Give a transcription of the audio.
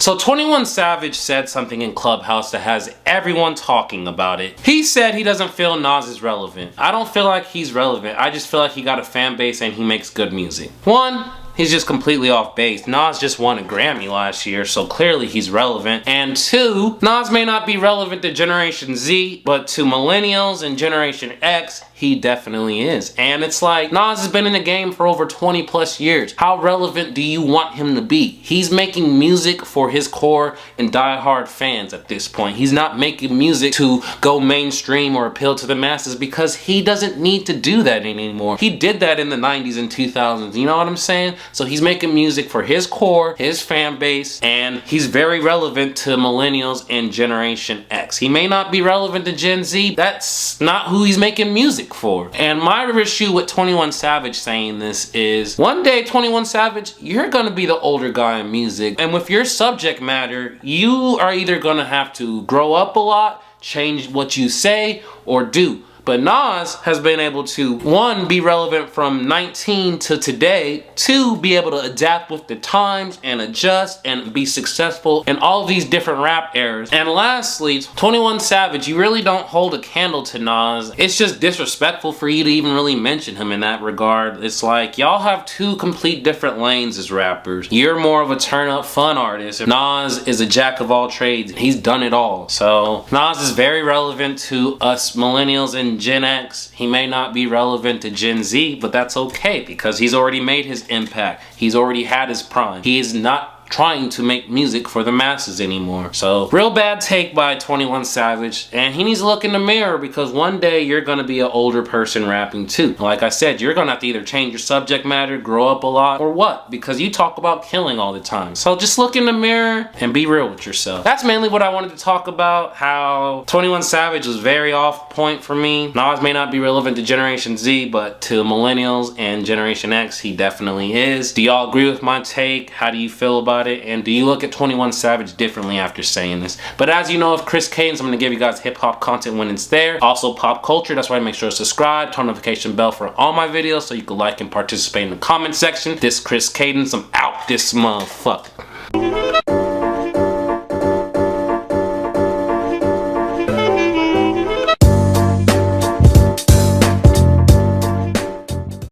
So 21 Savage said something in Clubhouse that has everyone talking about it. He said he doesn't feel Nas is relevant. I don't feel like he's relevant. I just feel like he got a fan base and he makes good music. One, he's just completely off base. Nas just won a Grammy last year, so clearly he's relevant. And two, Nas may not be relevant to Generation Z, but to millennials and Generation X, he definitely is. And it's like, Nas has been in the game for over 20 plus years. How relevant do you want him to be? He's making music for his core and diehard fans at this point. He's not making music to go mainstream or appeal to the masses because he doesn't need to do that anymore. He did that in the 90s and 2000s, you know what I'm saying? So he's making music for his core, his fan base, and he's very relevant to millennials and Generation X. He may not be relevant to Gen Z. That's not who he's making music for. And my issue with 21 Savage saying this is, one day 21 Savage, you're gonna be the older guy in music, and with your subject matter, you are either gonna have to grow up a lot, change what you say or do. But Nas has been able to, one, be relevant from 19 to today, two, be able to adapt with the times and adjust and be successful in all these different rap eras. And lastly, 21 Savage, you really don't hold a candle to Nas. It's just disrespectful for you to even really mention him in that regard. It's like, y'all have two complete different lanes as rappers. You're more of a turn-up fun artist. Nas is a jack of all trades. He's done it all. So Nas is very relevant to us millennials and Gen X. He may not be relevant to Gen Z, but that's okay because he's already made his impact. He's already had his prime. He is not trying to make music for the masses anymore. So real bad take by 21 Savage, and he needs to look in the mirror because one day you're gonna be an older person rapping too. Like I said, you're gonna have to either change your subject matter, grow up a lot, or what, because you talk about killing all the time. So just look in the mirror and be real with yourself. That's mainly what I wanted to talk about, how 21 Savage was very off point for me. Nas may not be relevant to Generation Z, but to millennials and Generation X, he definitely is. Do y'all agree with my take? How do you feel about it? And do you look at 21 Savage differently after saying this? But as you know, of Chris Cadence, I'm going to give you guys hip-hop content when it's there. Also pop culture, that's why I make sure to subscribe, turn notification bell for all my videos so you can like and participate in the comment section. This Chris Cadence, I'm out this motherfucker.